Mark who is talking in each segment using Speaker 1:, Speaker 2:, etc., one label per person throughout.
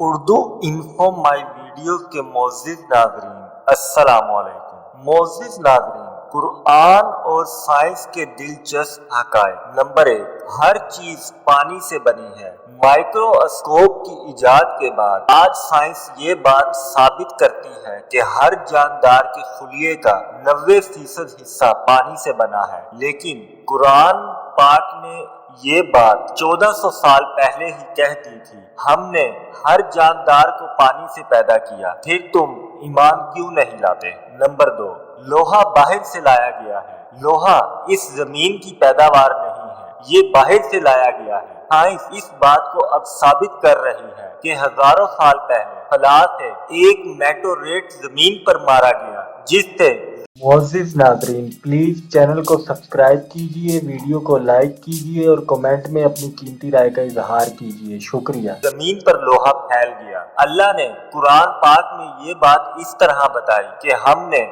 Speaker 1: Urdu info my video के मोअज़्ज़िज़ नाज़रीन, अस्सलामु अलैकुम। मोअज़्ज़िज़ नाज़रीन, कुरान और साइंस के दिलचस्प हक़ाइक़। नंबर 1, हर चीज पानी से बनी है। माइक्रोस्कोप की इजाद के बाद आज साइंस ये बात साबित करती है कि हर जानदार के खुलिये का 90% हिस्सा पानी से बना है। लेकिन कुरान पाक ने ये बात 1400 साल पहले ही कह दी थी। हमने हर जानदार को पानी से पैदा किया, फिर तुम ईमान क्यों नहीं लाते? नंबर 2, लोहा बाहर से लाया गया है। लोहा इस जमीन की पैदावार नहीं है, ये बाहर से लाया गया है। साइंस इस बात को अब साबित कर रही है कि हजारों साल पहले फला से एक मेटोरेट जमीन पर मारा गया, जिससे मुअज़्ज़िज़ नाज़रीन, प्लीज चैनल को सब्सक्राइब कीजिए, वीडियो को लाइक कीजिए और कमेंट में अपनी कीमती राय का इजहार कीजिए। शुक्रिया। जमीन पर लोहा फैल गया। अल्लाह ने कुरान पाक में ये बात इस तरह बताई कि हमने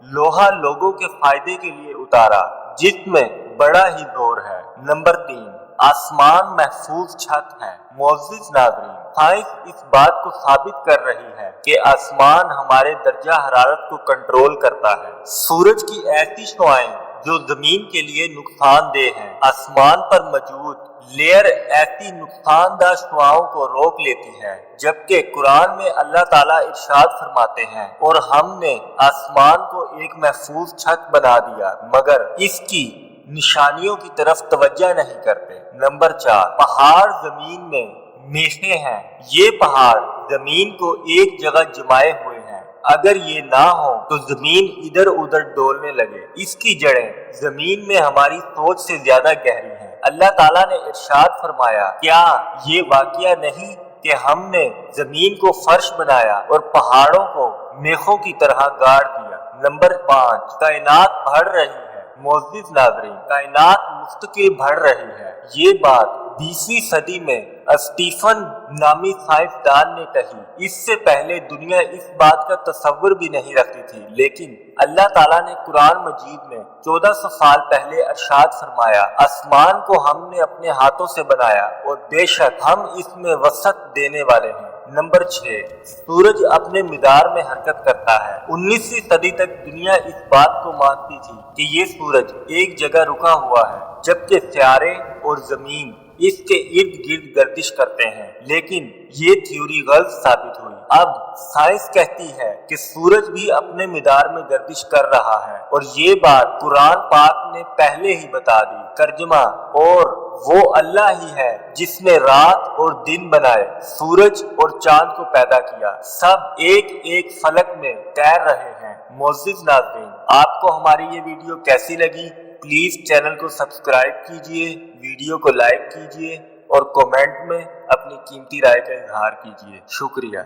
Speaker 1: लोहा लोगों के फायदे के लिए उतारा, जिसमें बड़ा ही जोर है। नंबर 3, आसमान महफूज छत है। मुअज़्ज़िज़ नाज़रीन, साइंस इस बात को साबित कर रही है कि आसमान हमारे दर्जा हरारत को कंट्रोल करता है। सूरज की ऐसी शुआएं जो जमीन के लिए नुकसानदेह हैं, आसमान पर मौजूद लेयर ऐसी नुकसानदार शुआओं को रोक लेती है। जबकि कुरान में अल्लाह ताला इरशाद फरमाते हैं, और हमने आसमान को एक महफूज छत बना दिया, मगर इसकी निशानियों की तरफ तवज्जो नहीं करते। नंबर 4, पहाड़ जमीन में मेखे हैं। ये पहाड़ जमीन को एक जगह जमाए हुए हैं। अगर ये ना हो तो जमीन इधर उधर डोलने लगे। इसकी जड़ें जमीन में हमारी सोच से ज्यादा गहरी हैं। अल्लाह ताला ने इरशाद फरमाया, क्या ये वाकया नहीं कि हमने जमीन को फर्श बनाया और पहाड़ों को मेखों की तरह गाड़ दिया। नंबर 5, कायनात बढ़ रही है। मुअज़्ज़िज़ नाज़रीन, कायनात मुस्तकिल बढ़ रही है। ये बात 20वीं सदी में स्टीफन नामी साइंसदान ने कही। इससे पहले दुनिया इस बात का तसव्वुर भी नहीं रखती थी, लेकिन अल्लाह ताला ने कुरान मजीद में 1400 साल पहले इरशाद फरमाया, आसमान को हमने अपने हाथों से बनाया और बेशक हम इसमें वसत देने वाले हैं। नंबर 6, सूरज अपने मिदार में हरकत करता है। 19वीं सदी तक दुनिया इस बात को मानती थी कि ये सूरज एक जगह रुका हुआ है, जबकि सितारे और जमीन इसके इर्द गिर्द गर्दिश करते हैं। लेकिन ये थ्योरी गलत साबित हुई। अब साइंस कहती है कि सूरज भी अपने मिदार में गर्दिश कर रहा है, और ये बात कुरान पाक ने पहले ही बता दी। तर्जुमा, और वो अल्लाह ही है जिसने रात और दिन बनाए, सूरज और चांद को पैदा किया, सब एक एक फलक में तैर रहे हैं। मुअज़्ज़िज़ नाज़रीन, आपको हमारी ये वीडियो कैसी लगी? प्लीज चैनल को सब्सक्राइब कीजिए, वीडियो को लाइक कीजिए और कमेंट में अपनी कीमती राय का इजहार कीजिए। शुक्रिया।